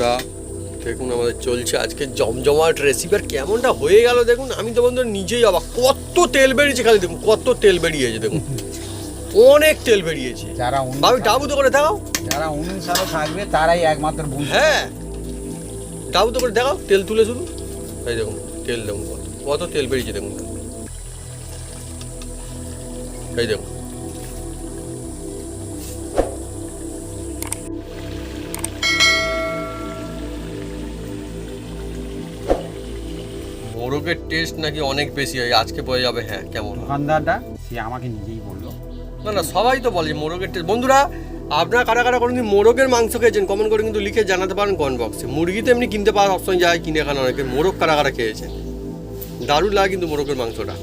বন্ধুরা দেখুন আমাদের চলছে আজকে জমজমাট রেসিপি। আর কেমনটা হয়ে গেল দেখুন, আমি তো বন্ধুরা নিজেই অবাক, কত তেল বেরিয়েছে খালি দেখুন, কত তেল বেরিয়েছে দেখুন, অনেক তেল বেরিয়েছে। যারা ভাবি ডাবু তো করে দেখাও, যারা 19 সালে থাকবে তারাই একমাত্র বুঝবে। হ্যাঁ ডাবু তো করে দেখাও, তেল তুলে শুধু এই দেখুন, তেল দেখুন কত কত তেল বেরিয়েছে দেখুন, এই দেখুন। মোরগের টেস্ট নাকি অনেক বেশি হয়, আজকে বোঝা যাবে হ্যাঁ কেমন। দোকানদারটা সে আমাকে নিজেই বললো। না না সবাই তো বলে মোরগের টেস্ট। বন্ধুরা আপনারা কারা কারা কোনোদিন মোরগের মাংস খেয়েছেন কমেন্ট করে কিন্তু লিখে জানাতে পারেন কমেন্ট বক্সে। মুরগি তো এমনি কিনতে পাওয়ার অপশন যায়, কিনে খান অনেকে। মোরগ কারা কারা খেয়েছেন, দারুণ লাগে কিন্তু মোরগের মাংসটা।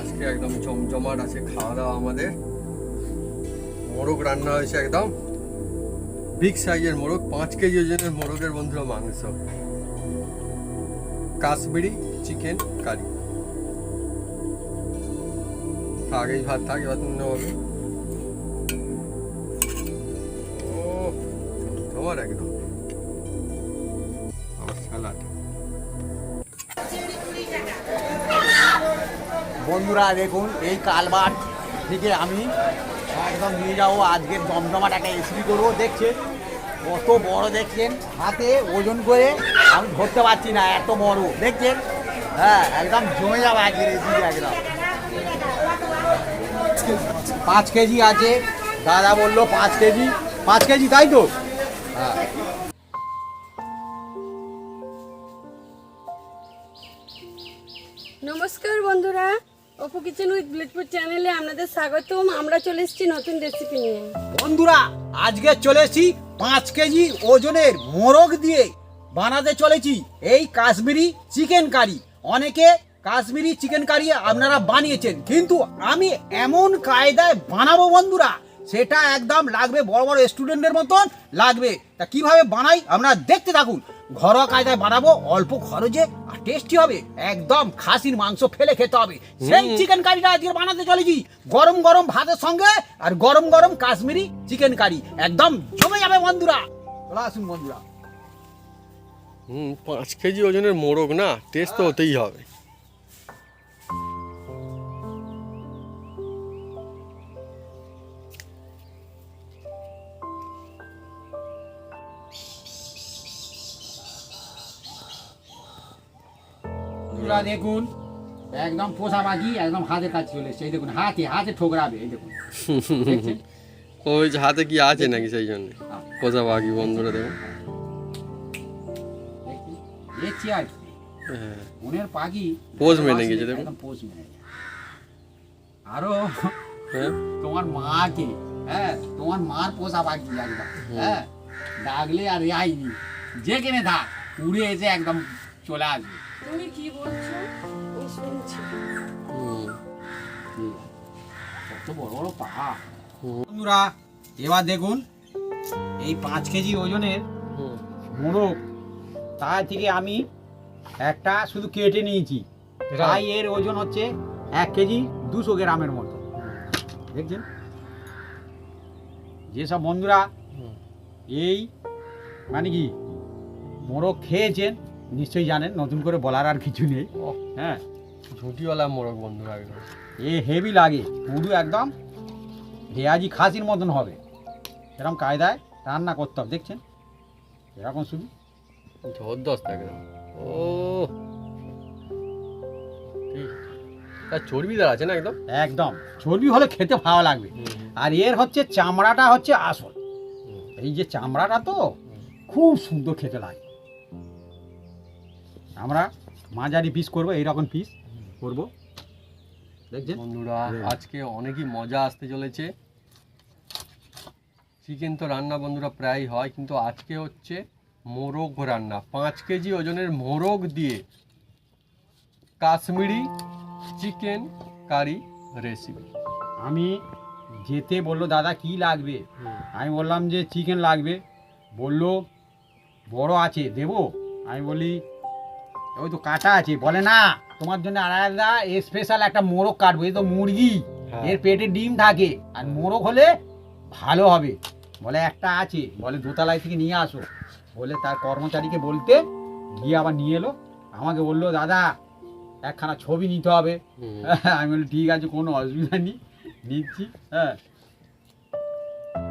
আজকে একদম জমজমাট আছে খাওয়া দাওয়া আমাদের। মোরগ রান্না হয়েছে একদম বিগ সাইজের মোরগ, 5 কেজি ওজনের মোরগের বন্ধুরা মাংস, কাশ্মীরি চিকেন কারি। আগেই ভাত থাক, এবার তুমি হবে ও তোমার একদম আমার স্যালাড। বন্ধুরা দেখুন এই কালবাট থেকে আমি একদম নিয়ে যাবো আজকের জমজমাট একটা রেসিপি করবো। দেখছেন কত বড়, দেখছেন হাতে ওজন করে আমি ধরতে পারছি না, এত বড় দেখছেন। হ্যাঁ একদম জমে যাবে আজকের রেসিপি একদম। 5 কেজি আছে, দাদা বললো 5 কেজি, 5 কেজি তাই তো? হ্যাঁ নমস্কার বন্ধুরা, অপু কিচেন উইথ ব্লিটফুড চ্যানেলে আপনাদের স্বাগতম। আমরা চলে এসেছি নতুন রেসিপি নিয়ে। বন্ধুরা আজকে চলে এসেছি 5 কেজি ওজনের মোরগ দিয়ে বানাতে চলেছি এই কাশ্মীরি চিকেন কারি। অনেকে কাশ্মীরি চিকেন কারি আপনারা বানিয়েছেন, কিন্তু আমি এমন কায়দায় বানাবো বন্ধুরা, সেটা একদম লাগবে বড় বড় স্টুডেন্টের মতন লাগবে। তা কিভাবে বানাই আপনারা দেখতে থাকুন। ঘরোয়া কায়দায় বানাবো, অল্প খরচে আর টেস্টি হবে। একদম খাসির মাংস ফেলে খেতে হবে সেই চিকেন কারিটা আজকে বানাতে চলেছি গরম গরম ভাতের সঙ্গে। আর গরম গরম কাশ্মীরি চিকেন কারি একদম জমে যাবে বন্ধুরা। চলে আসুন বন্ধুরা। 5 কেজি ওজনের মোরগ না, টেস্ট তো হতেই হবে। বন্ধুরা দেখুন একদম পোষা পাখি একদম হাতের কাছে চলে এসছে। এই দেখুন হাতে হাতে ঠোকরাবে, এই দেখুন দেখছেন? ওই যে হাতে কি আছে নাকি সেই জন্য পোষা পাখি। বন্ধুরা দেখুন দেখছি আর হ্যাঁ মনের পাখি পোজ মেনে গেছে দেখুন, একদম পোষ মেনে গেছে। আরো হ্যাঁ তোমার মাকে, হ্যাঁ তোমার মার পোষা পাখি একদম, হ্যাঁ ডাকলে আর রেহাই নেই, যেখানে থাক উড়ে এসে একদম চলে আসবে। তুমি কি বলছো আমি শুনছি। কত বড় বড় পাহাড়। বন্ধুরা এবার দেখুন এই 5 কেজি ওজনের মোরগ, তার থেকে আমি একটা শুধু কেটে নিয়েছি, তাই এর ওজন হচ্ছে 1 কেজি 200 গ্রামের মতো। দেখছেন যেসব বন্ধুরা এই মানে কি মোরগ খেয়েছেন নিশ্চয়ই জানেন, নতুন করে বলার আর কিছু নেই। হ্যাঁ ঝুঁটিওয়ালা মোরগ বন্ধুরা একদম এ হেভি লাগে, পুরো একদম রেয়াজি খাসির মতন হবে। এরকম কায়দায় রান্না করতে হবে। দেখছেন এরকম শুধু জবরদস্ত একদম। ও তার চর্বিদার আছে না একদম, একদম চর্বি হলে খেতে ভালো লাগবে। আর এর হচ্ছে চামড়াটা হচ্ছে আসল, এই যে চামড়াটা তো খুব সুন্দর খেতে লাগে। আমরা মাঝারি পিস করবো, এইরকম পিস করবো। দেখছেন বন্ধুরা আজকে অনেকই মজা আসতে চলেছে। চিকেন তো রান্না বন্ধুরা প্রায় হয়, কিন্তু আজকে হচ্ছে মোরগ রান্না, 5 কেজি ওজনের মোরগ দিয়ে কাশ্মীরি চিকেন কারি রেসিপি। আমি যেতে বললো দাদা কি লাগবে, আমি বললাম যে চিকেন লাগবে। বললো বড় আছে দেবো, আমি বলি ওই তো কাটা আছে। বলে না, তোমার জন্য আলাদা স্পেশাল একটা মোরগ কাটবো, এই তো মুরগি, হ্যাঁ। এর পেটে ডিম থাকে, আর মোরগ হলে ভালো হবে। বলে একটা আছে, বলে দোতলায় থেকে নিয়ে আসো। বলে তার কর্মচারীকে বলতে গিয়ে আবার নিয়ে এলো। আমাকে বললো দাদা একখানা ছবি নিতে হবে। আমি বলি ঠিক আছে, কোনো অসুবিধা নেই, নিচ্ছি। হ্যাঁ,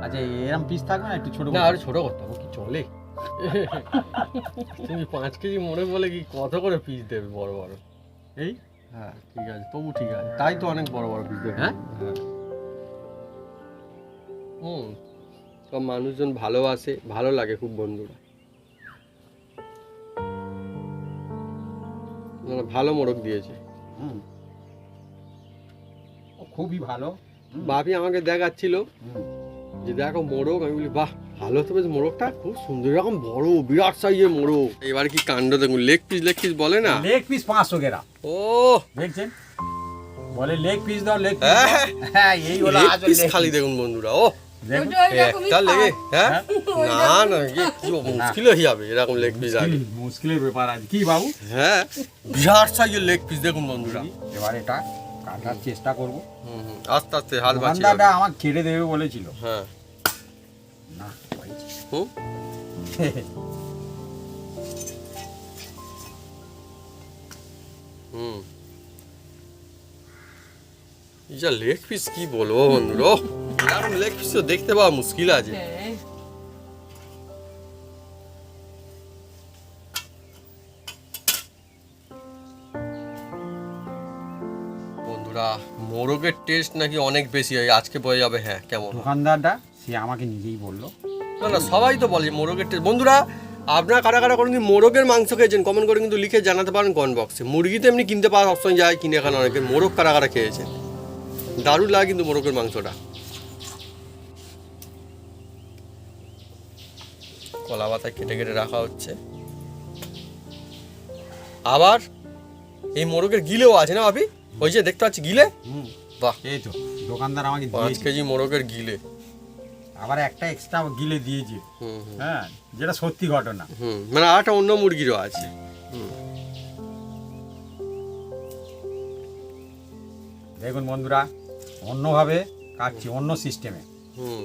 আচ্ছা এরকম পিস থাকবে না, একটু ছোট না আর ছোট করতে হবে, কি চলে? তুমি 5 কেজি মোরগ বলে কি কত করে পিস দেবে বড় বড়? এই হ্যাঁ ঠিক আছে, তবু ঠিক আছে, তাই তো অনেক বড় বড় পিস দেবে। হ্যাঁ? সব মানুষজন ভালোবাসে, ভালো লাগে খুব বন্ধুরা। মানে ভালো মোরগ দিয়েছে। হুম, ও খুবই ভালো। বাপি আমাকে দেখাচ্ছিল যে দেখো মোরগ, আমি বলি বাহ ভালো তো বেশ, মোরগটা খুব সুন্দর, এরকম বড় বিরাট সাইজের মোরগ। এবার কি কাণ্ড দেখুন, লেগ পিস বলে না, লেগ পিস 500 গ্রাম। ও দেখছেন, বলে লেগ পিস দাও, লেগ হ্যাঁ, পিস। হ্যাঁ, এই হলো লেগ আসল পিস leg খালি piece। দেখুন বন্ধুরা, ও দেখুন, ওইটা ওইরকমই একটা লেগে, খায়। হ্যাঁ না না কি মুশকিল হয়ে যাবে এরকম লেগ পিস আগে। মুশকিলের ব্যাপার আছে কি বাবু। হ্যাঁ বিরাট সাইজের লেগ পিস দেখুন বন্ধুরা। এবার এটা কাটার চেষ্টা করব। আস্তে আস্তে হাত বাঁচিয়ে দোকানদারটা যাবে। আমাকে কেটে দেবে বলেছিল। হ্যাঁ না হয়েছে। হুম হুম এই যা লেগ পিস কি বলবো বন্ধুরা, এরকম লেগ পিস তো দেখতে পাওয়া মুশকিল আছে। হ্যাঁ। বন্ধুরা মোরগের টেস্ট নাকি অনেক বেশি হয়, আজকে বোঝা যাবে হ্যাঁ কেমন। দোকানদারটা সে আমাকে নিজেই বললো। না না সবাই তো বলে মোরগের টেস্ট। বন্ধুরা আপনারা কারা কারা কোনোদিন মোরগের মাংস খেয়েছেন কমেন্ট করে কিন্তু লিখে জানাতে পারেন কমেন্ট বক্সে। মুরগি তো এমনি কিনতে পাওয়া সবসময় যায়, কিনে খান অনেকে, মোরগ কারা কারা খেয়েছেন, দারুণ লাগে কিন্তু মোরগের মাংসটা। কলা পাতায় কেটে কেটে রাখা হচ্ছে। আবার এই মোরগের গিলেও আছে না ভাবি, ওই যে দেখতে পাচ্ছি গিলে, বাহ এই তো দোকানদার আমাকে 5 দিয়েছে, কেজি মোরগের গিলে। আবার একটা এক্সট্রা গিলে দিয়েছে। হুম হুম হ্যাঁ, যেটা সত্যি ঘটনা। মানে আরেকটা অন্য মুরগিরও আছে। দেখুন বন্ধুরা, অন্যভাবে কাটছি, অন্য সিস্টেমে। হুম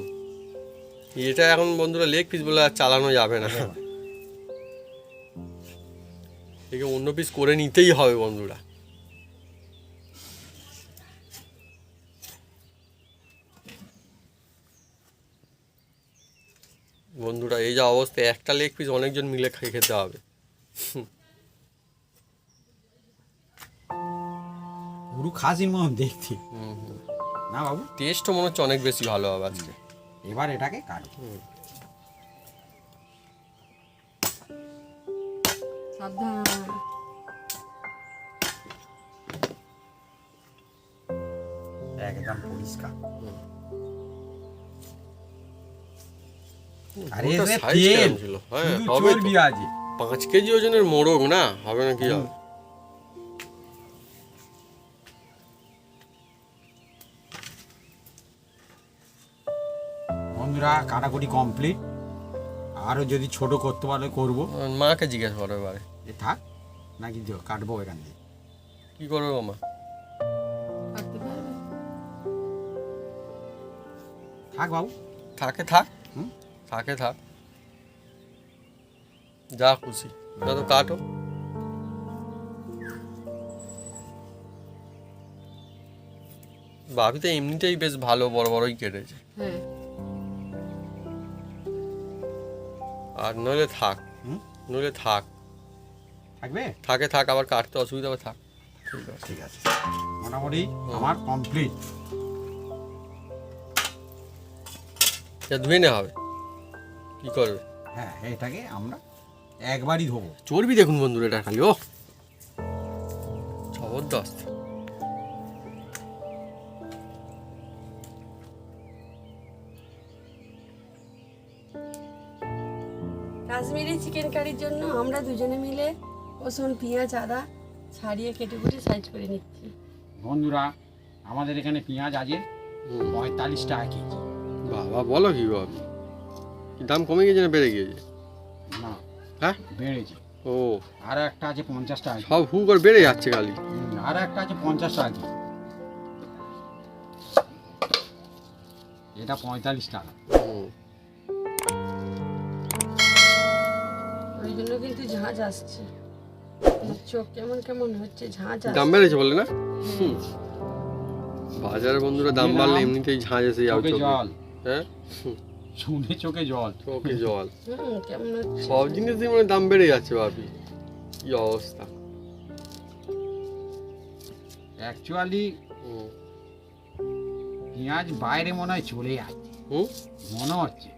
এটা এখন বন্ধুরা লেগ পিস বলে আর চালানো যাবে না, একে অন্য পিস করে নিতেই হবে বন্ধুরা। বন্ধুরা এই যা অবস্থা, একটা লেগ পিস অনেকজন মিলে খেতে হবে। পুরো খাসির মতন দেখতে, না বাবু? টেস্টও মনে হচ্ছে অনেক বেশি ভালো হবে আজকে। এবার এটাকে কাটবো। সাবধান। একদম পরিষ্কার। আরে ওটা এতে size তেল, কেমন ছিল? হ্যাঁ, শুধু হবে তো। চর্বি আছে। 5 কেজি ওজনের মোরগ না, হবে না কি হবে? বন্ধুরা কাটাকুটি কমপ্লিট। আরও যদি ছোট করতে পারলে করবো। মাকে জিজ্ঞেস করো এবারে এ থাক নাকি কাটবো এখান থেকে? কি করবে মামা। কাটতে পারবে? থাক বাবু। থাকে থাক, হুম? থাকে থাক, যা খুশি যত কাটো। ভাবি তো এমনিতেই বেশ ভালো বড় বড়ই কেটেছে, হ্যাঁ। আর নইলে থাক, হুম? নইলে থাক, থাকবে? থাকে থাক, আবার কাটতে অসুবিধা হবে, থাক। ঠিক আছে ঠিক আছে, মোটামুটি আমার কমপ্লিট। এটা ধুয়ে নেওয়া হবে, কি করবে? হ্যাঁ, এটাকে আমরা একবারই ধোবো। চর্বি দেখুন বন্ধুরা, এটা খালি ও জবরদস্ত। কাশ্মীরি চিকেন কারির জন্য আমরা দুজনে মিলে রসুন পেঁয়াজ আদা ছাড়িয়ে কেটে কুটে সাইজ করে নিচ্ছি। বন্ধুরা আমাদের এখানে পেঁয়াজ আছে 45 টাকা কেজি। বাবা বলো কি বাবা, কি দাম কমে গিয়েছে না বেড়ে গিয়েছে? না হ্যাঁ বেড়েছে। ও, আর একটা আছে 50 টাকা কেজি। সব হু করে বেড়ে যাচ্ছে খালি। আর একটা আছে 50 টাকা কেজি। এটা 45 টাকা। হুম। ওই জন্য কিন্তু ঝাঁঝ আসছে, আমার চোখ কেমন কেমন হচ্ছে, ঝাঁঝ দাম আসছে। বেড়েছে বলে না? হুম। বাজারে বন্ধুরা দাম বাড়লে এমনিতেই ঝাঁঝ এসে যাও চোখে চোখে। জল, হ্যাঁ, শুনে চোখে জল। চোখে জল। কেমন হচ্ছে। সব জিনিসই মানে দাম বেড়ে যাচ্ছে ভাবি, কি অবস্থা। অ্যাকচুয়ালি হুম। পেঁয়াজ বাইরে মনে হয় চলে যায়, হুম। মনে হচ্ছে।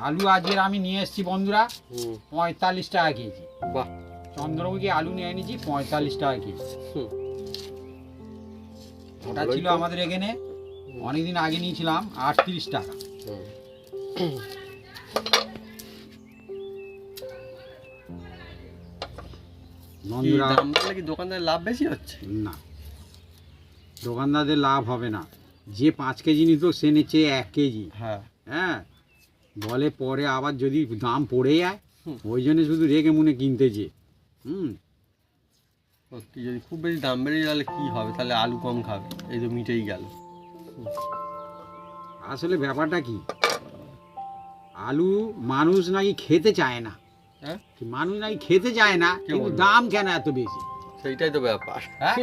আলু আজকের আমি নিয়ে এসেছি বন্ধুরা হুম। 45 টাকা কেজি। বাহ। চন্দ্রমুখী আলু নিয়ে এনেছি 45 টাকা কেজি। হুম। ওটা ভালোই ছিল তো। আমাদের এখানে অনেকদিন আগে নিয়েছিলাম 38 টাকা। হুম। কি বন্ধুরা দাম বাড়লে কি দোকানদারের লাভ বেশি হচ্ছে? না, দোকানদারদের লাভ হবে না। যে 5 কেজি নিত সে নিচ্ছে 1 কেজি। হ্যাঁ। হ্যাঁ, বলে পরে আবার যদি দাম পড়ে যায় হুম। ওই জন্য শুধু রেগে মনে কিনতেছে। সত্যি যদি খুব বেশি দাম বেড়ে গেলে কি হবে, তাহলে আলু কম খাবে, এই তো মিটেই গেল। আসলে ব্যাপারটা কি, আলু মানুষ নাকি খেতে চায় না। হ্যাঁ, মানুষ নাকি খেতে চায় না, কে কিন্তু বললো? দাম কেন এত বেশি? সেইটাই তো ব্যাপার। হ্যাঁ?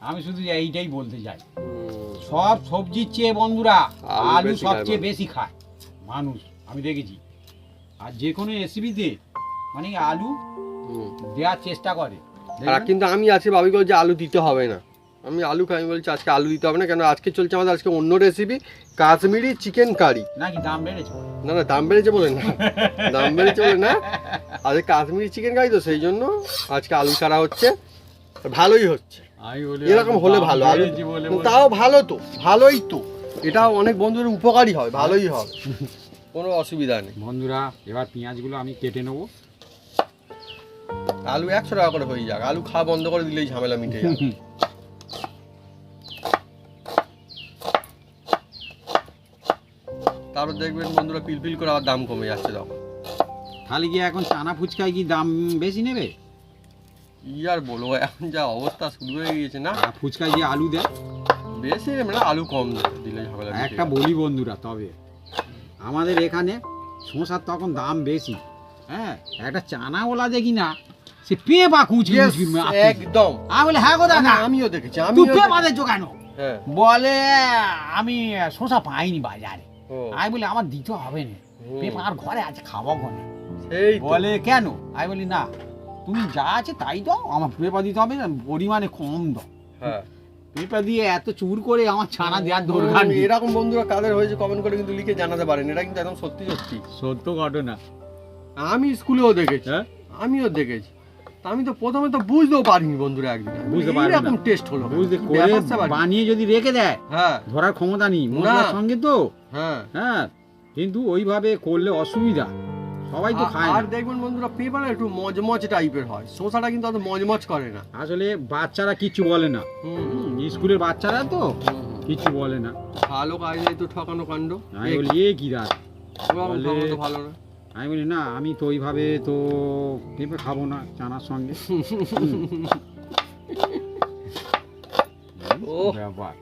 আমি শুধু এইটাই বলতে চাই। হুম। সব সবজির চেয়ে বন্ধুরা আলু আলু বেশি খায় সবচেয়ে মানুষ। বেশি খায় মানুষ, আমি দেখেছি। আর যে কোনো রেসিপিতে মানে আলু হুম। দেওয়ার চেষ্টা করে। আর দেখবেন? কিন্তু আমি আজকে ভাবি যে আলু দিতে হবে না, আমি আলু খাই, আমি বলছি আজকে আলু দিতে হবে না, কেন আজকে চলছে আমাদের আজকে অন্য রেসিপি, কাশ্মীরি চিকেন কারি। নাকি দাম বেড়েছে? না না, দাম বেড়েছে বলে না, দাম বেড়েছে বলে না, আজকে কাশ্মীরি চিকেন কারি তো সেই জন্য আজকে আলু ছাড়া হচ্ছে, ভালোই হচ্ছে। আমি বলি এরকম হলে ভালো, আলু তাও ভালো তো, ভালোই তো, এটাও অনেক বন্ধুদের উপকারী হয়, ভালোই হবে, কোনো অসুবিধা নেই। বন্ধুরা এবার পেঁয়াজগুলো আমি কেটে নেবো। আলু 100 টাকা করে হয়ে যাক, আলু খাওয়া বন্ধ করে দিলেই ঝামেলা মিটে যাবে। তারপর দেখবেন বন্ধুরা পিলপিল করে আবার দাম কমে যাচ্ছে তখন। তাহলে কি এখন চানা ফুচকায় কি দাম বেশি নেবে? কি আর বলবো, এখন যা অবস্থা শুরু হয়ে গিয়েছে না, আর ফুচকায় যে আলু দেয়, বেশি নেবে না, আলু কম দিলে ঝামেলা মিটে একটা যাবে। বলি বন্ধুরা, তবে আমাদের এখানে শসার তখন দাম বেশি। হ্যাঁ, একটা চানাওয়ালা দেখি না, সে পেয়ে বা কুচি Yes, কুচি একদম। আমি বলে হ্যাঁ গো দাদা, আমিও দেখেছি, তুই আমিও পেয়ে দেখেছি। বাঁধে কেন? হ্যাঁ। বলে আমি শসা পাইনি বাজারে। ও, আমি বলি আমার দিতে হবে না, হুম। পেঁপা আর ঘরে আছে, খাবো কোনে? সেই তো। বলে কেন? আমি বলি না, তুমি যা আছে তাই দাও, আমার পেঁপা দিতে হবে না, পরিমাণে কম দাও। হ্যাঁ। পেঁপা দিয়ে এত চুর করে আমার ছানা দেওয়ার দরকার নেই। এরকম বন্ধুরা কাদের হয়েছে কমেন্ট করে কিন্তু লিখে জানাতে পারেন, এটা কিন্তু একদম সত্যি সত্যি। সত্য ঘটনা। আমি স্কুলেও দেখেছি, হ্যাঁ, আমিও দেখেছি, তা আমি তো প্রথমে তো বুঝতেও পারিনি বন্ধুরা, একদিন বুঝতে পারবে না। এরকম টেস্ট হলো, বুঝতে করে ব্যাপার স্যাপার। বানিয়ে যদি রেখে দেয়, হ্যাঁ ধরার ক্ষমতা নেই মশলার সঙ্গে তো। হ্যাঁ। হ্যাঁ, কিন্তু ওইভাবে করলে অসুবিধা, সবাই তো খায় আর না। দেখবেন বন্ধুরা পেপার একটু মজমজ টাইপের হয়, শসাটা কিন্তু অত মজমজ করে না। আসলে বাচ্চারা কিচ্ছু বলে না, স্কুলের বাচ্চারা তো কিচ্ছু বলে না। ভালো কাজে তো ঠকানো কাণ্ড। আমি বলি এ কি দাঁড়, ওরকম বলে- ঠকানো তো ভালো না। আমি বলি না, আমি তো ওইভাবে তো পেঁপে খাবো না চানার সঙ্গে। ও ব্যাপার।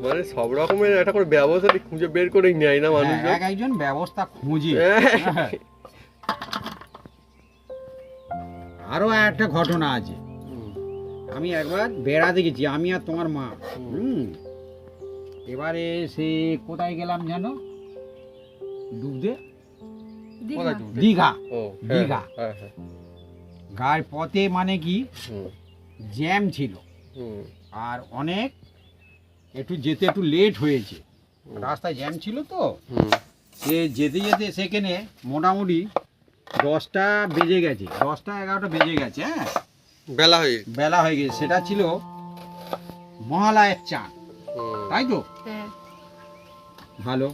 মানে সব রকমের একটা করে ব্যবস্থা খুঁজে বের করেই নেয় না মানুষ। হ্যাঁ, এক একজন ব্যবস্থা খুঁজে। হ্যাঁ। আরো একটা ঘটনা আছে। আমি একবার বেড়াতে গেছি, আমি আর তোমার মা। এবারে সে কোথায় গেলাম জানো? ডুবতে, দীঘা। দীঘা। ও দীঘা। হ্যাঁ হ্যাঁ। গায়ের পথে মানে কি হুম, জ্যাম ছিল, হুম, আর অনেক একটু যেতে একটু লেট হয়েছে, রাস্তায় জ্যাম ছিল তো। হুম। সে যেতে যেতে সেখানে মোটামুটি 10টা বেজে গেছে, 10টা 11টা বেজে গেছে। হ্যাঁ, বেলা হয়ে গেছে। বেলা হয়ে গেছে। সেটা ছিল মহালয়ের চান, হুম, তাই তো? হ্যাঁ। ভালো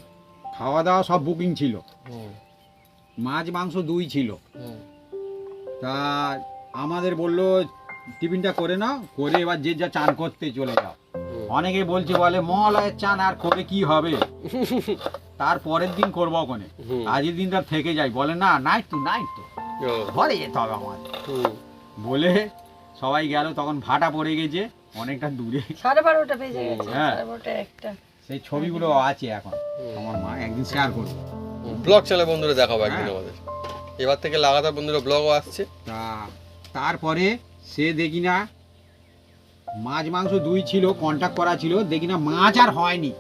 খাওয়া দাওয়া সব বুকিং ছিল। হুম, মাছ মাংস দুই ছিল। হুম, তা আমাদের বললো টিফিনটা করে নাও, করে এবার যে যা চান করতে চলে যাও। অনেকে বলছে বলে মহালয়ের চান আর করে কি হবে, তার পরের দিন করবো ওখানে, হুম। আজকের দিনটা থেকে যাই। বলে না, নাইট তো ও, ঘরে যেতে হবে আমার। হুম, বলে সবাই গেল, তখন ভাটা পড়ে গেছে অনেকটা দূরে। 12:30 বেজে গেছে, হ্যাঁ। 12:30 একটা। সেই ছবিগুলো আছে এখন, আমার মা একদিন শেয়ার করবো। ব্লগ চ্যানেলে বন্ধুরা দেখাবো একদিন হ্যাঁ। আমাদের। এবার থেকে লাগাতার বন্ধুরা ব্লগও আসছে। তারপরে সে দেখি না মাছ মাংস দুই ছিল, কন্ট্যাক্ট করা ছিল, দেখি না মাছ আর হয়নি।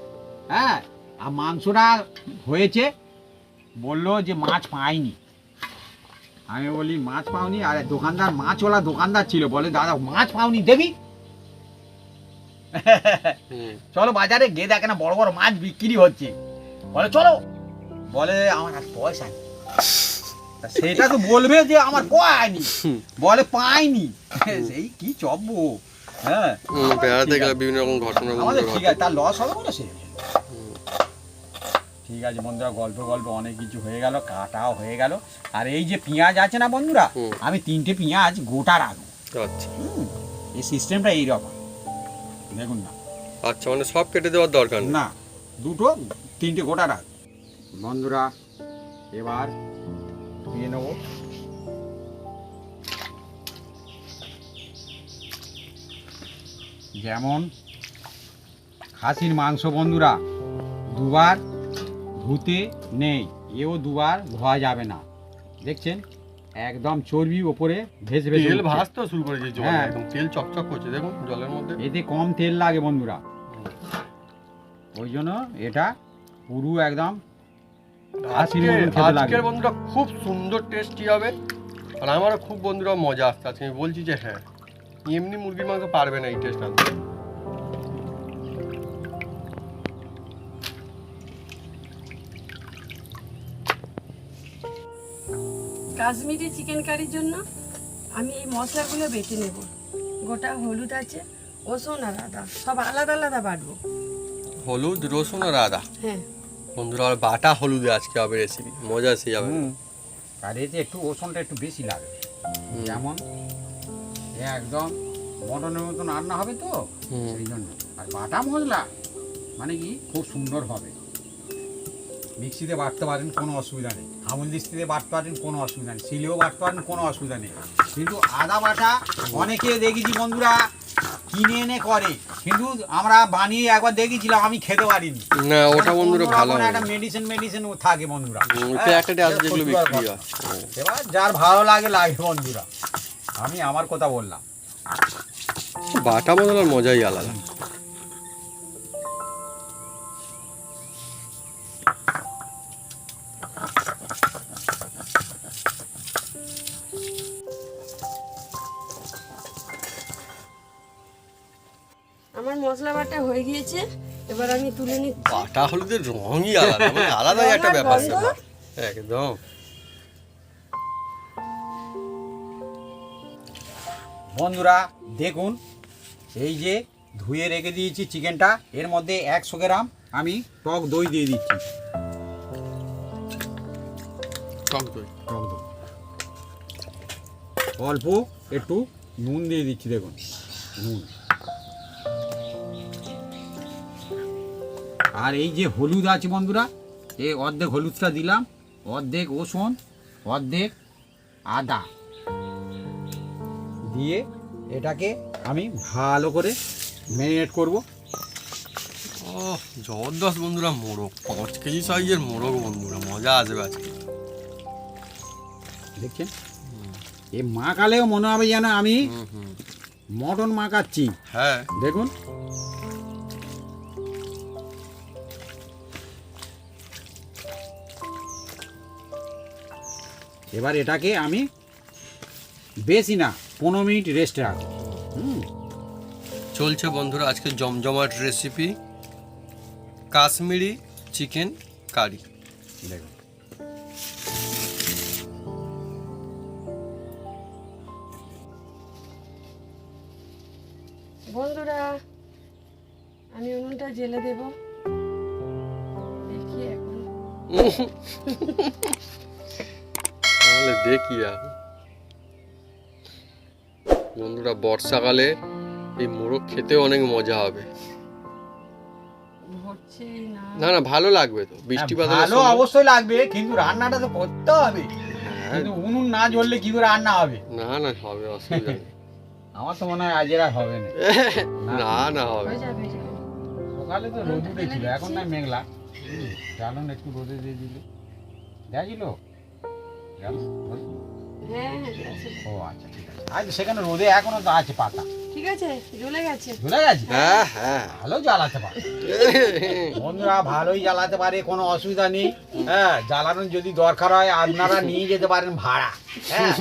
হ্যাঁ, আর মাংসটা হয়েছে, বললো যে মাছ পাইনি। আমি বলি মাছ পাওনি? আর দোকানদার, মাছওয়ালা দোকানদার ছিল, বলে দাদা মাছ পাওনি দেবি? হুম, চলো বাজারে গিয়ে দেখে না বড় বড় মাছ বিক্রি হচ্ছে। বলে চলো, বলে আমার আর পয়সা নেই। তা সেটা তো বলবে যে আমার পাইনি, বলে পাইনি, সেই কি চব্বো। হ্যাঁ, বেড়াতে গেলে বিভিন্ন রকম ঘটনা আমাদের বন্ধুরা ঠিক ঘটে। আছে, তার লস হবে বলে সে। ঠিক আছে বন্ধুরা, গল্প অনেক কিছু হয়ে গেল, কাটাও হয়ে গেল। আর এই যে পেঁয়াজ আছে না বন্ধুরা, হুম। আমি 3টে পেঁয়াজ গোটা রাখবো। আচ্ছা এই সিস্টেমটা এইরকম, দেখুন না। আচ্ছা, মানে সব কেটে দেওয়ার দরকার নেই। না, 3টে গোটা রাখ বন্ধুরা। এবার ধুয়ে নেব। যেমন খাসির মাংস বন্ধুরা দুবার ধুতে নেই, এও দুবার ধোয়া যাবে না। দেখছেন একদম চর্বি ওপরে ভেসে ভেসে তেল উঠছে। ভাসতে শুরু করেছে জলে, হ্যাঁ। একদম তেল চকচক করছে দেখুন জলের মধ্যে। এতে কম তেল লাগে বন্ধুরা, ওই জন্য এটা পুরো একদম খাসির মতন খেতে লাগে। আজকের বন্ধুরা খুব সুন্দর টেস্টি হবে। আর আমারও খুব বন্ধুরা মজা আসছে আজকে। আমি বলছি যে হ্যাঁ, এমনি মুরগির মাংস পারবে না এই টেস্ট আনতে। কাশ্মীরি চিকেন কারির জন্য আমি এই মশলাগুলো বেটে নেব। গোটা হলুদ আছে, রসুন আর আদা সব আলাদা আলাদা বাটবো। হলুদ, রসুন আর আদা হ্যাঁ, বন্ধুরা, আর বাটা হলুদে আজকে হবে রেসিপি, মজা এসে যাবে। আর এতে একটু রসুনটা একটু বেশি লাগে, যেমন এ একদম মটনের মতন রান্না হবে তো, হুম। সেই জন্য। আর বাটা মশলা মানে কি খুব সুন্দর হবে। মিক্সিতে বাটতে পারেন, কোনো অসুবিধা নেই। আমুল দিস্তিতে বাটতে পারেন, কোনো অসুবিধা নেই। শিলেও বাটতে পারেন, কোনো অসুবিধা নেই। কিন্তু আদা বাটা অনেকে দেখেছি বন্ধুরা কিনে এনে করে, কিন্তু আমরা বানিয়ে একবার দেখেছিলাম, আমি খেতে পারিনি। না, ওটা বন্ধুরা ভালো হবে একটা না। মেডিসিন থাকে বন্ধুরা। প্যাকেটে আছে যেগুলো বিক্রি হয়। এবার যার ভালো লাগে বন্ধুরা, আমি আমার কথা বললাম। বাটা মশলার মজাই আলাদা। আমার মশলা বাটা হয়ে গিয়েছে, এবার আমি তুলে নিচ্ছি। বাটা হলুদের রঙই আলাদা, মানে আলাদাই একটা রং আর ব্যাপার গন্ধ। স্যাপার। একদম। বন্ধুরা দেখুন, এই যে ধুয়ে রেখে দিয়েছি চিকেনটা, এর মধ্যে 100 গ্রাম আমি টক দই দিয়ে দিচ্ছি। টক দই। টক দই, অল্প একটু নুন দিয়ে দিচ্ছি, দেখুন নুন। আর এই যে হলুদ আছে বন্ধুরা, এই অর্ধেক হলুদটা দিলাম, অর্ধেক রসুন, অর্ধেক আদা দিয়ে এটাকে আমি ভালো করে ম্যারিনেট করব। ওহ, জবরদস্ত বন্ধুরা মোরগ, 5 কেজি সাইজের মোরগ বন্ধুরা, মজা আসবে আজকে। দেখছেন এই মাখালেও মনে হবে যেন আমি হুম। মটন মাখাচ্ছি। হ্যাঁ, দেখুন এবার এটাকে আমি বেশি না 15 মিনিট রেস্টে রাখবো। চলছে বন্ধুরা আজকে জমজমাট রেসিপি, কাশ্মীরি চিকেন কারি। দেখুন বন্ধুরা, আমি উনুনটা জেলে দেব। দেখি এখন তাহলে দেখি এখন বন্ধুরা, বর্ষাকালে এই মোরগ খেতে অনেক মজা হবে। হচ্ছেই না। না না, ভালো লাগবে তো বৃষ্টি বাদল। ভালো অবশ্যই লাগবে, কিন্তু রান্নাটা তো করতে হবে। কিন্তু উনুন না জ্বললে কি করে রান্না হবে? না না, হবে, অসুবিধা নেই। আমার তো মনে হয় আজ আর হবে না। না না, হবে। হয়ে যাবে, হয়ে যাবে। সকালে তো রোদ উঠেছিল, এখন না মেঘলা। জানুন একটু রোদে দিয়ে দিলে দেখছিল। হ্যাঁ হ্যাঁ আছে। ও আচ্ছা, ঠিক আছে। আজ সেখানে রোদে এখনো তো আছে পাতা। ঠিক আছে, জ্বলে গেছে। ঝুলে গেছে? হ্যাঁ হ্যাঁ। ভালো জ্বালাতে পারে বন্ধুরা, ভালোই জ্বালাতে পারে, কোনো অসুবিধা নেই। হ্যাঁ, জ্বালানোর যদি দরকার হয় আপনারা নিয়ে যেতে পারেন ভাড়া। হ্যাঁ,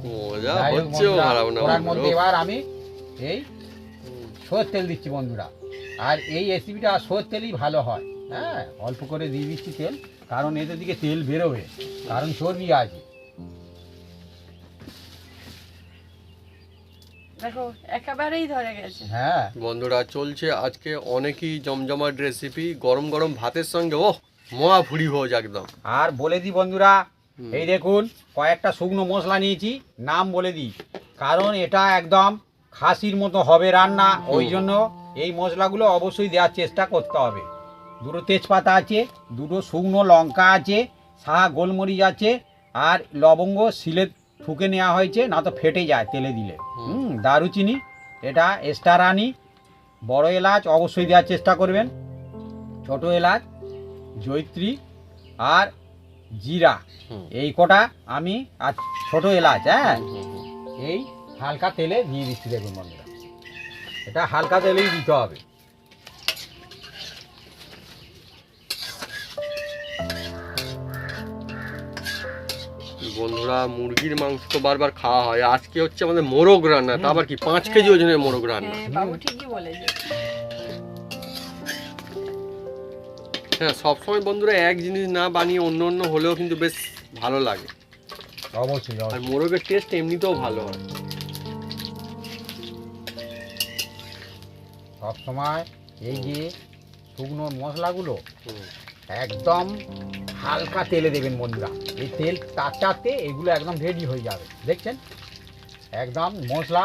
মজা যাই হোক হচ্ছে, বন্ধুরা, খারাপ না ওরার মধ্যে বন্ধুরা। এবার আমি এই সরষের তেল দিচ্ছি বন্ধুরা। আর এই রেসিপিটা সরষের তেলই ভালো হয়। হ্যাঁ, অল্প করে দিয়ে দিচ্ছি তেল, কারণ এদের দিকে তেল বেরোবে, কারণ চর্বি আছে। দেখো একেবারেই ধরে গেছে। হ্যাঁ, বন্ধুরা, চলছে আজকে অনেকই জমজমাট রেসিপি, গরম গরম ভাতের সঙ্গে ও মহা ভুড়ি ভোজ একদম। আর বলে দিই বন্ধুরা, এই দেখুন কয়েকটা শুকনো মশলা নিয়েছি, নাম বলে দিই, কারণ এটা একদম খাসির মতো হবে রান্না, ওই জন্য এই মশলাগুলো অবশ্যই দেওয়ার চেষ্টা করতে হবে। দুটো তেজপাতা আছে, দুটো শুকনো লঙ্কা আছে, সাহা গোলমরিচ আছে, আর লবঙ্গ শিলে ঠুকে নেওয়া হয়েছে, না তো ফেটে যায় তেলে দিলে। দারুচিনি, এটা স্টার রানি, বড় এলাচ অবশ্যই দেওয়ার চেষ্টা করবেন, ছোট এলাচ, জয়িত্রী আর জিরা, এই কটা আমি, আর ছোট এলাচ। হ্যাঁ, এই হালকা তেলে দিয়ে দিচ্ছি। দেখুন বন্ধুরা, এটা হালকা তেলেই দিতে হবে। বন্ধুরা, মুরগির মাংস তো বারবার খাওয়া হয়, আজকে হচ্ছে আমাদের মোরগ রান্না, তা আবার কি 5 কেজি ওজনের মোরগ রান্না। হ্যাঁ বাবু ঠিকই বলেছে। হ্যাঁ, সবসময় বন্ধুরা এক জিনিস না বানিয়ে অন্য অন্য হলেও কিন্তু বেশ ভালো লাগে। অবশ্যই আর মোরগের টেস্ট এমনিতেও ভালো হয়। সব সময় এই যে শুকনো মশলাগুলো হুম। একদম হালকা তেলে দেবেন বন্ধুরা। এই তেল তাতে এগুলো একদম রেডি হয়ে যাবে। দেখছেন, একদম মশলা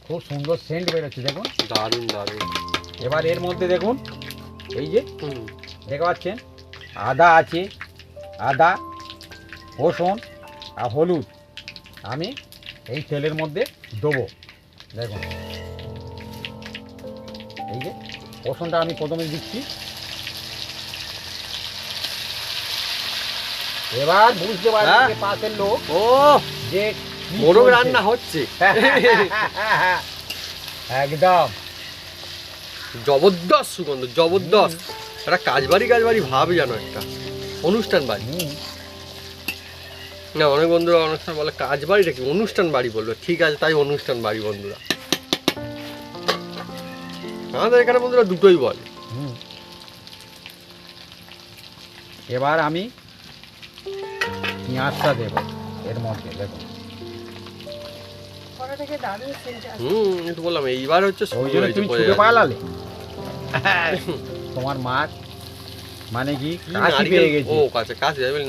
খুব সুন্দর সেন্ট বেরোচ্ছে, দেখুন দারুণ দারুণ। এবার এর মধ্যে দেখুন, এই যে হুম। দেখতে পাচ্ছেন আদা আছে, আদা, রসুন আর হলুদ আমি এই তেলের মধ্যে দেবো। দেখুন, এই যে রসুনটা আমি প্রথমে দিচ্ছি। এবার বুঝতে পারছি যে পাশের লোক ও, যে কি মোরগ করছে। রান্না হচ্ছে একদম জবরদস্ত সুগন্ধ, জবরদস্ত। একটা কাজবাড়ি ভাব জানো, একটা অনুষ্ঠান বাড়ি। না, অনেক বন্ধুরা অনুষ্ঠান বলে কাজবাড়িটা কি, অনুষ্ঠান বাড়ি বলবে, ঠিক আছে, তাই অনুষ্ঠান বাড়ি বন্ধুরা। আমাদের এখানে বন্ধুরা দুটোই বলে। এবার আমি পেঁয়াজটা দেবো এর মধ্যে। দেখুন, কড়া থেকে দারুণ সেন্ট আসছে। একটু বললাম, এইবার হচ্ছে ওই জন্য তুমি ছুটে পালালে। তোমার মাছ মানে কি কাশি পেয়ে গেছে। ও কাছে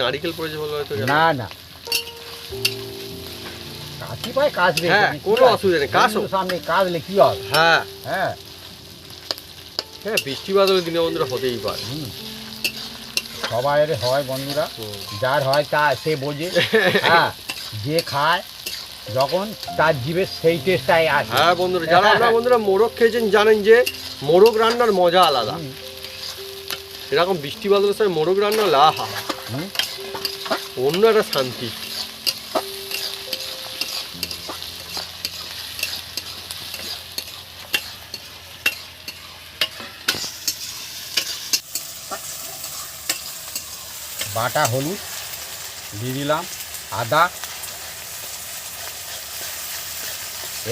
নারিকেল পড়েছে বলে হয়তো। না না, কাশি পায় কাশবে। হ্যাঁ, কোনো অসুবিধা নেই, কাশো। সামনে কাশলে কি হবে? হ্যাঁ হ্যাঁ হ্যাঁ, বৃষ্টি বাদলের দিনে বন্ধুরা হতেই পারে। সবাই হয় বন্ধুরা, হুম। যার হয় তা সে বোঝে। হ্যাঁ, যে খায় যখন তার জিভে সেই টেস্টটাই আসে। হ্যাঁ বন্ধুরা, যারা আপনারা বন্ধুরা মোরগ খেয়েছেন জানেন যে মোরগ রান্নার মজা আলাদা। এরকম বৃষ্টি বাদলের সময় মোরগ রান্না হলে আহা, হুম। অন্য একটা শান্তি। বাটা হলুদ দিয়ে দিলাম, আদা,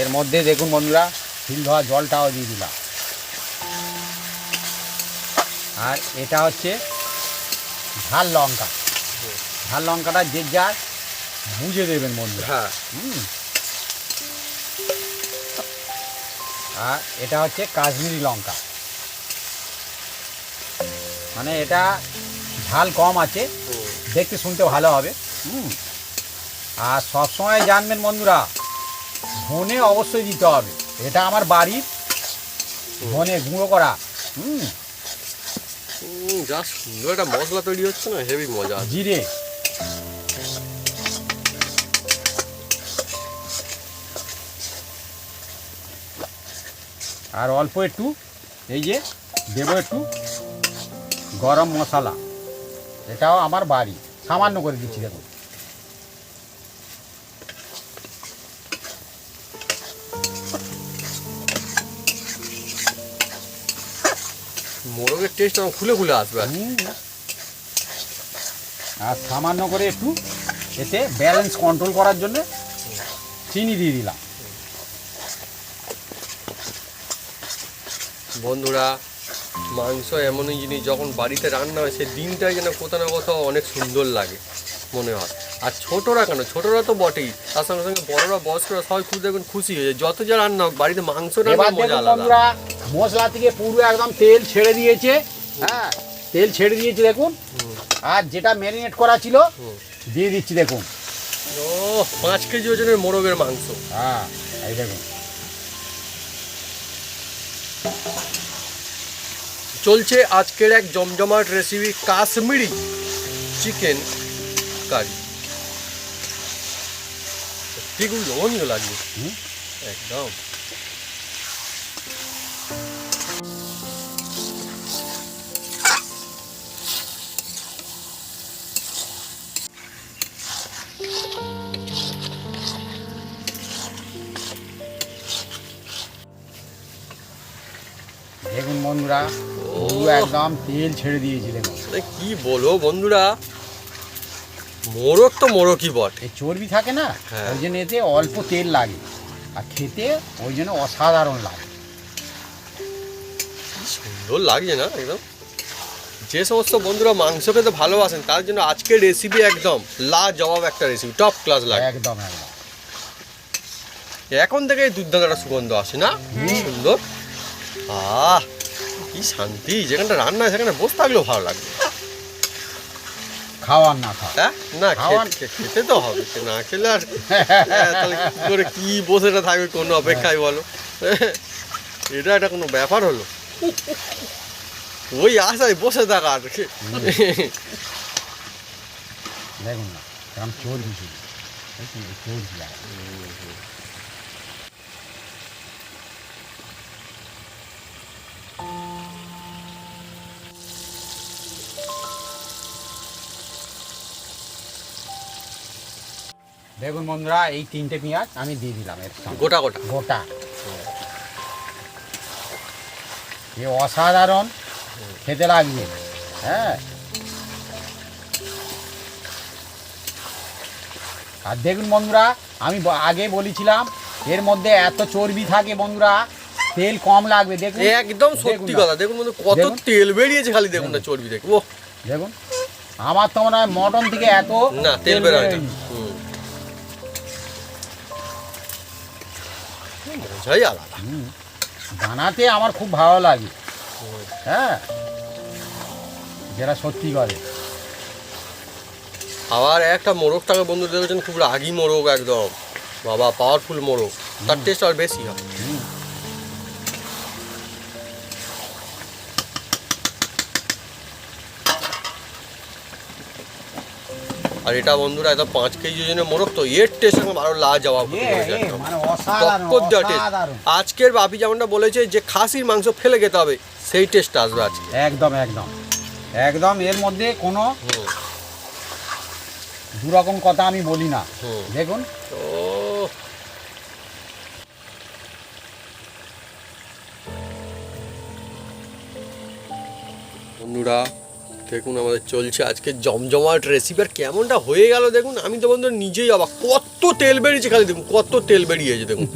এর মধ্যে দেখুন বন্ধুরা শিল ধোয়া জলটাও দিয়ে দিলাম। আর এটা হচ্ছে ঝাল লঙ্কা। ঝাল লঙ্কাটা যে যার বুঝে দেবেন বন্ধুরা। হ্যাঁ, আর এটা হচ্ছে কাশ্মীরি লঙ্কা, মানে এটা ঝাল কম আছে, দেখতে শুনতে ভালো হবে। আর সবসময় জানবেন বন্ধুরা, ধনে অবশ্যই দিতে হবে। এটা আমার বাড়ির ধনে গুঁড়ো করা। যা সুন্দর একটা মশলা তৈরি হচ্ছে না, হেভি মজা আছে। জিরে, আর অল্প একটু এই যে দেবো একটু গরম মশলা, এটাও আমার বাড়ি, সামান্য করে দিচ্ছি দেখুন। মোরগের টেস্ট আমার খুলে খুলে আসবে। আর সামান্য করে একটু এতে ব্যালেন্স কন্ট্রোল করার জন্য চিনি দিয়ে দিলাম। বন্ধুরা, মাংস এমনই জিনিস, যখন বাড়িতে রান্না হয় সেই দিনটাই যেন কোথাও না কোথাও অনেক সুন্দর লাগে মনে হয়। আর ছোটরা কেন, ছোটরা তো বটেই, তার সঙ্গে সঙ্গে বড়রা বয়স্করা সবাই খুব দেখবেন খুশি হয়ে যায়। যত যা রান্না হোক, বাড়িতে মাংস এবার রান্নার মজা দেখুন আলাদা। বন্ধুরা, মশলা থেকে পুরো একদম তেল ছেড়ে দিয়েছে। হ্যাঁ, তেল ছেড়ে দিয়েছে দেখুন। আর যেটা ম্যারিনেট করা ছিল দিয়ে দিচ্ছি দেখুন। ও 5 কেজি ওজনের মোরগের মাংস। হ্যাঁ, এই দেখুন। চলছে আজকের এক জমজমাট রেসিপি, কাশ্মীরি চিকেন কারি। ঠিক লোভনীয় লাগবে একদম। দেখুন বন্ধুরা, পুরো একদম তেল ছেড়ে দিয়েছি দেখুন। কি বলবো বন্ধুরা, মোরগ তো মোরগই বটে। এই চর্বি থাকে না, হ্যাঁ। ওই জন্য এতে অল্প তেল লাগে, আর খেতে ওই জন্য অসাধারণ লাগে। সুন্দর লাগছে না একদম। যে সমস্ত বন্ধুরা মাংস খেতে ভালোবাসেন তার জন্য আজকের রেসিপি একদম লাজবাব একটা রেসিপি, টপ ক্লাস লাগে একদম একদম। এখন থেকে দুর্দান্ত একটা সুগন্ধ আসে না, কি সুন্দর। আহ কি শান্তি, যেখানটা রান্না হয় সেখানে বসে থাকলেও ভালো লাগবে। খাওয়ার না খাওয়া। হ্যাঁ না, খাওয়ান- খেতে তো হবে, না খেলে আর তাহলে কি করে কি বসে থাকবে কোনো অপেক্ষায় বলো। এটা একটা কোনো ব্যাপার হলো, ওই আশায় বসে থাকা আর কি। দেখুন না কেমন চর্বি ছিল, দেখুন এই চর্বি লাগে। দেখুন বন্ধুরা, এই 3টে পেঁয়াজ আমি দিয়ে দিলাম এর সঙ্গে। গোটা গোটা গোটা। এ অসাধারণ খেতে লাগবে। হ্যাঁ, আর দেখুন বন্ধুরা, আমি আগে বলেছিলাম এর মধ্যে এত চর্বি থাকে বন্ধুরা, তেল কম লাগবে। দেখুন একদম সত্যি কথা, দেখুন বন্ধু কত দেখুন। তেল বেরিয়েছে খালি দেখুন না চর্বি দেখো। দেখুন, আমার তো মনে হয় মটন থেকে এত না তেল বেরোয় না, বেরোয়নি। মজাই আলাদা। বানাতে আমার খুব ভালো লাগে। হ্যাঁ, যারা সত্যি করে। আবার একটা মোরগটাকে বন্ধু দেখেছেন, খুব রাগি মোরগ একদম, বাবা পাওয়ারফুল মোরগ, তার টেস্ট আর বেশি হয়। আর এটা বন্ধুরা একদম 5 কেজি ওজনের মোরগ, তো এর টেস্ট এখন আরো লাজবাব হতে চলেছে একদম। মানে অসাধারণ, টক্কর দেওয়া টেস্ট। অসাধারণ। আজকের বাপি যেমনটা বলেছে যে খাসির মাংস ফেলে খেতে হবে, সেই টেস্ট আসবে আজকে। একদম একদম একদম। এর মধ্যে কোনো হুম দুরকম কথা আমি বলি না। হুম। দেখুন ও বন্ধুরা, দেখুন আমাদের চলছে আজকে জমজমাট রেসিপি। আর কেমনটা হয়ে গেল দেখুন, আমি তো বন্ধু নিজেই অবাক, কত তেল বেরিয়েছে খালি দেখুন, কত তেল বেরিয়েছে দেখুন,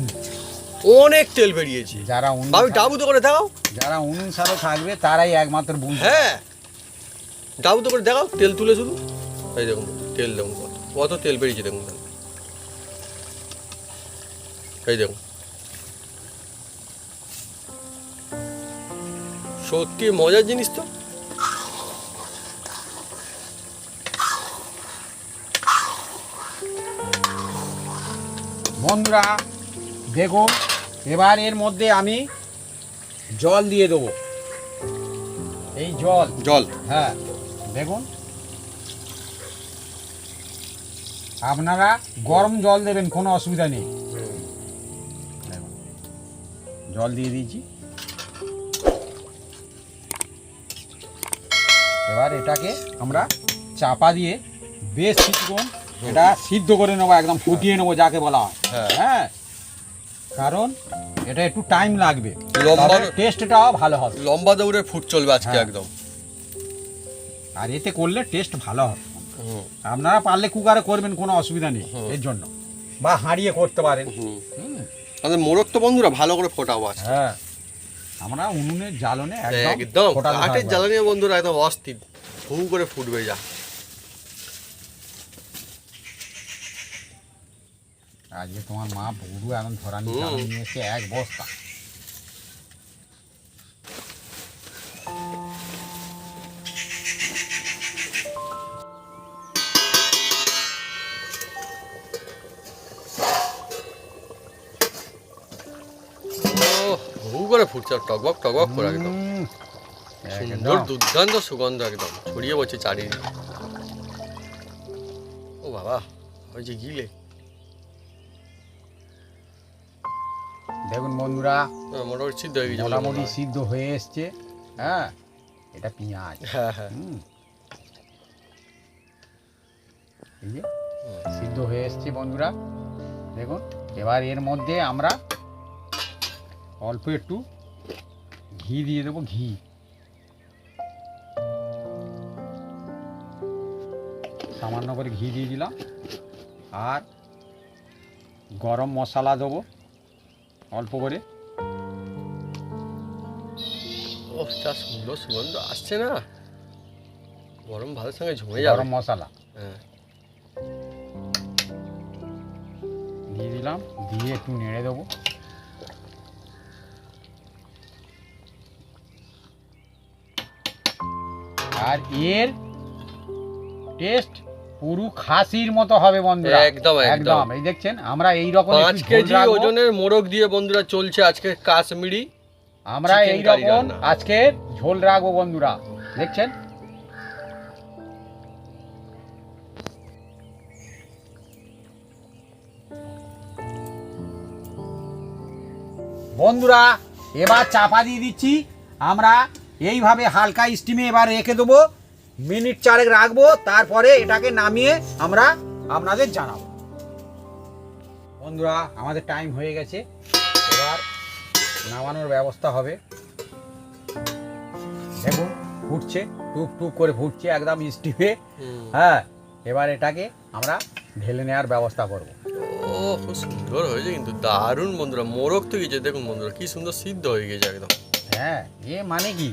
অনেক তেল বেরিয়েছে। যারা ভাবি ডাবু তো করে দেখাও। যারা উনুন সালে থাকবে তারাই একমাত্র বুঝবে। হ্যাঁ ডাবু তো করে দেখাও, তেল তুলে শুধু, এই দেখুন তেল দেখুন কত কত তেল বেরিয়েছে দেখুন, এই দেখুন সত্যি মজার জিনিস তো। বন্ধুরা দেখুন, এবার এর মধ্যে আমি জল দিয়ে দেবো। এই জল, জল হ্যাঁ দেখুন, আপনারা গরম জল দেবেন, কোনো অসুবিধা নেই। দেখুন, জল দিয়ে দিয়েছি। এবার এটাকে আমরা চাপা দিয়ে বেশ কিছুক্ষণ এটা সিদ্ধ করে নেবো, একদম ফুটিয়ে নেবো যাকে বলা হয়। হ্যাঁ। হ্যাঁ, কারণ এটা একটু টাইম লাগবে, লম্বা টেস্টটাও ভালো হবে। লম্বা দৌড়ে ফুট চলবে আজকে হ্যাঁ। একদম। আর এতে করলে টেস্ট ভালো হবে। হুম, আপনারা পারলে কুকারে করবেন, কোনো অসুবিধা নেই এর জন্য, বা হাঁড়িয়ে করতে পারেন। হুম। হুম, আমাদের মোরগ তো বন্ধুরা ভালো করে ফোটাবো আজকে। হ্যাঁ, আমরা উনুনের জ্বালনে একদম ফোটাতে কাঠের থাকবো। জ্বালানি বন্ধুরা একদম অস্থির, হু করে ফুটবে যা। আজকে তোমার মা পুরো এখন ধরানি জ্বালানি নিয়ে এসে এক বস্তা। ও হু করে ফুটছে, আর টকবক টকবক করে একদম হুম, সুন্দর একদম। দুর্দান্ত সুগন্ধ একদম ছড়িয়ে পড়ছে চারিদিকে। ও বাবা, ওই যে গিলে দেখুন বন্ধুরা, মোটামুটি সিদ্ধ হয়ে গেছে বলে মনে মোটামুটি হয়। সিদ্ধ হয়ে এসছে। হ্যাঁ, এটা পেঁয়াজ। হ্যাঁ হ্যাঁ হুম, এই যে সিদ্ধ হয়ে এসছে বন্ধুরা, দেখুন। এবার এর মধ্যে আমরা অল্প একটু ঘি দিয়ে দেবো, ঘি। সামান্য করে ঘি দিয়ে দিলাম, আর গরম মশলা দেবো অল্প করে। ও যা সুন্দর সুগন্ধ আসছে না, গরম ভাতের সঙ্গে ঝুমে যাবে। গরম মশলা হ্যাঁ দিয়ে দিলাম, দিয়ে একটু নেড়ে দেবো। আর এর টেস্ট পুরো খাসির মতো হবে বন্ধুরা, একদম, একদম। একদম। এই দেখছেন, আমরা এই রকম 5 কেজি ওজনের মোরগ দিয়ে বন্ধুরা চলছে আজকে কাশ্মীরি। আমরা chicken এই curry রকম রান্না। আজকে ঝোল রাখবো বন্ধুরা, দেখছেন। বন্ধুরা এবার চাপা দিয়ে দিচ্ছি আমরা, এইভাবে হালকা স্টিমে এবার রেখে দেবো, মিনিট 4 রাখবো, তারপরে এটাকে নামিয়ে আমরা আপনাদের জানাবো। বন্ধুরা আমাদের টাইম হয়ে গেছে, এবার নামানোর ব্যবস্থা হবে। দেখুন ফুটছে, টুক টুক করে ফুটছে একদম স্টিমে। হ্যাঁ, এবার এটাকে আমরা ঢেলে নেওয়ার ব্যবস্থা করব। ও খুব সুন্দর হয়েছে কিন্তু, দারুণ বন্ধুরা। মোরগ তো গেছে দেখুন বন্ধুরা, কি সুন্দর সিদ্ধ হয়ে গেছে একদম। হ্যাঁ, এ মানে কি,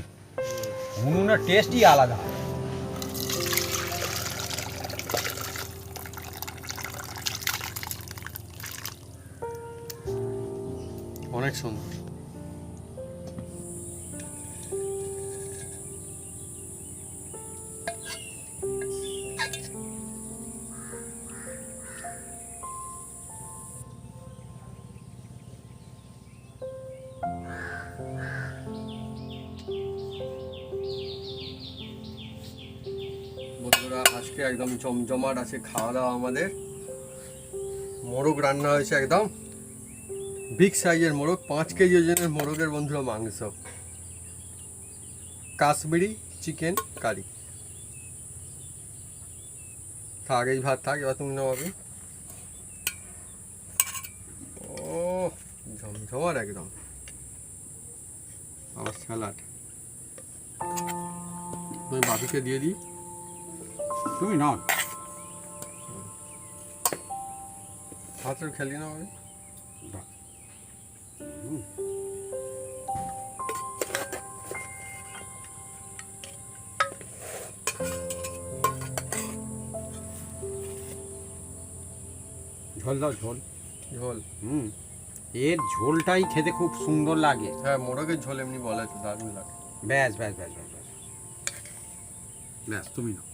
উনুনের টেস্টই আলাদা। অনেক সুন্দর। বন্ধুরা আজকে একদম জমজমাট আছে খাওয়া দাওয়া আমাদের। মোরগ রান্না হয়েছে একদম বিগ সাইজের মোরগ, 5 কেজি ওজনের মোরগের বন্ধুরা মাংস, কাশ্মীরি চিকেন কারি। থাক এই ভাত থাক, এবার তুমি নেওয়াবে। ও ঝমঝমার একদম। আবার স্যালাড, তুমি বাপিকে দিয়ে দিই। তুমি নাও। ভাতের খেলি না হবে। ঝোল দাও, ঝোল। ঝোল, হুম, এর ঝোলটাই খেতে খুব সুন্দর লাগে। হ্যাঁ মোরগের ঝোল এমনি বলে তো দারুণ লাগে। ব্যাস ব্যাস ব্যাস ব্যাস ব্যাস ব্যাস, তুমি নাও,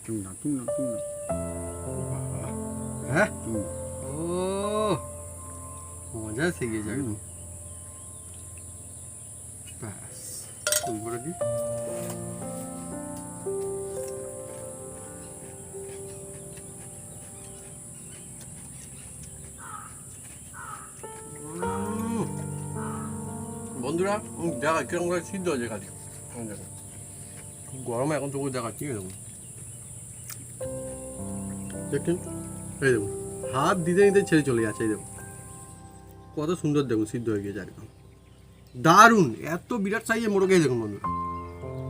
তুমি নাও, তুমি নাও, তুমি নাও। হ্যাঁ, তুমি নাও। মজা শিখে যায় একদম। ব্যাস ফুল করে দিই। বন্ধুরা দেখা কিরকম করে সিদ্ধ হয়েছে কাজে দেখো খুব গরমে এখন তবু দেখাচ্ছি দেখুন দেখছেন এই দেখুন হাত দিতে দিতে ছেড়ে চলে যাচ্ছে এই দেখুন কত সুন্দর দেখুন সিদ্ধ হয়ে গিয়েছে একদম দারুণ। এত বিরাট সাইজের মোরগ এই দেখুন বন্ধুরা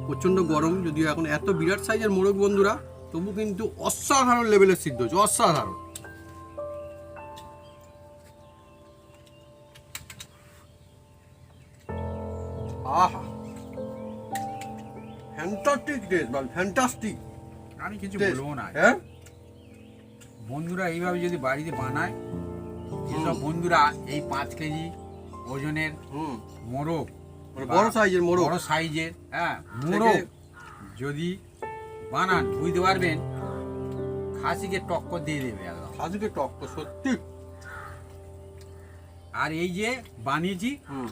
প্রচণ্ড গরম যদিও এখন এত বিরাট সাইজের মোরগ বন্ধুরা তবু কিন্তু অসাধারণ লেভেলের সিদ্ধ হচ্ছে অসাধারণ। আহা ফ্যান্টাস্টিক টেস্ট বল ফ্যান্টাস্টিক। আমি কিছু বলবো না। হ্যাঁ বন্ধুরা এইভাবে যদি বাড়িতে বানায়, যেসব বন্ধুরা এই 5 কেজি ওজনের হুম মোরগ, বড় সাইজের মোরগ বড় সাইজের হ্যাঁ মোরগ যদি বানান বুঝতে পারবেন খাসিকে টক্কর দিয়ে দেবে একদম। খাসিকে টক্কর সত্যি। আর এই যে বানিয়েছি হুম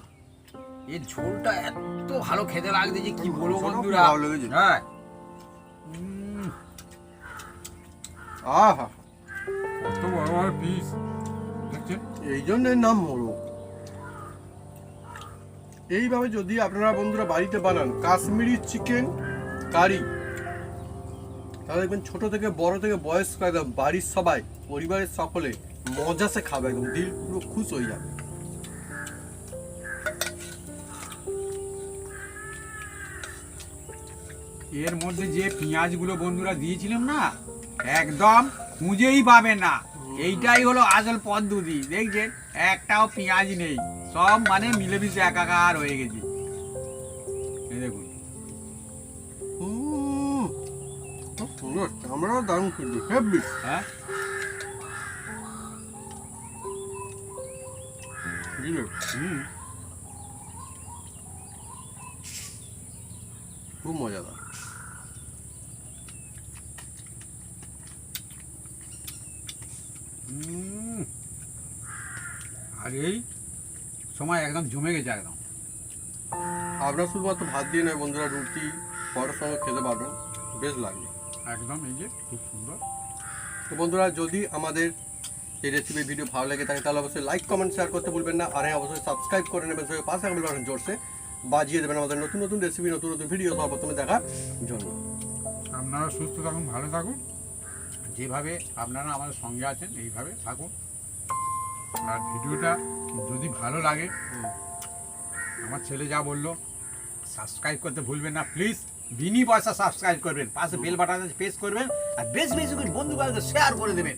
এর ঝোলটা এত ভালো খেতে লাগছে যে কি বলবো সত্যি বন্ধুরা। ভালো লেগেছে। হ্যাঁ আহা কত বড় বড় পিস দেখছেন। এই জন্যের নাম মোরগ। এইভাবে যদি আপনারা বন্ধুরা বাড়িতে বানান কাশ্মীরি চিকেন কারি তাহলে দেখবেন ছোট থেকে বড় থেকে বয়স্ক একদম বাড়ির সবাই পরিবারের সকলে মজাসে খাবে একদম দিল পুরো খুশ হয়ে যাবে। এর মধ্যে যে পেঁয়াজগুলো বন্ধুরা দিয়েছিলাম না একদম খুঁজেই পাবে না। এইটাই হলো আসল পদ্ধতি। দেখছেন একটাও পেঁয়াজ নেই, সব মানে মিলেমিশে একাকার হয়ে গেছে। এই দেখুন খুব সুন্দর আমরাও দারুণ কিন্তু হেভি। হ্যাঁ খুব মজাদার। আর এই সময় একদম জমে গেছে একদম। আপনারা শুধুমাত্র ভাত দিয়ে নয় বন্ধুরা রুটি পরোটার সঙ্গে খেতে পারবেন বেশ লাগবে একদম এই যে খুব সুন্দর। তো বন্ধুরা যদি আমাদের এই রেসিপি ভিডিও ভালো লাগে থাকে তাহলে অবশ্যই লাইক কমেন্ট শেয়ার করতে ভুলবেন না। আর হ্যাঁ অবশ্যই সাবস্ক্রাইব করে নেবেন, সঙ্গে পাশে বেল বাটন জোরসে বাজিয়ে দেবেন আমাদের নতুন নতুন রেসিপি নতুন নতুন ভিডিও সর্বপ্রথমে দেখার জন্য। আপনারা সুস্থ থাকুন, ভালো থাকুন, যেভাবে আপনারা আমাদের সঙ্গে আছেন এইভাবে থাকুন। আর ভিডিওটা যদি ভালো লাগে আমার ছেলে যা বললো সাবস্ক্রাইব করতে ভুলবেন না প্লিজ। বিনি পয়সা সাবস্ক্রাইব করবেন, পাশে বেল বাটন প্রেস করবেন আর বেশ বেশি করে বন্ধু বান্ধবদের শেয়ার করে দেবেন।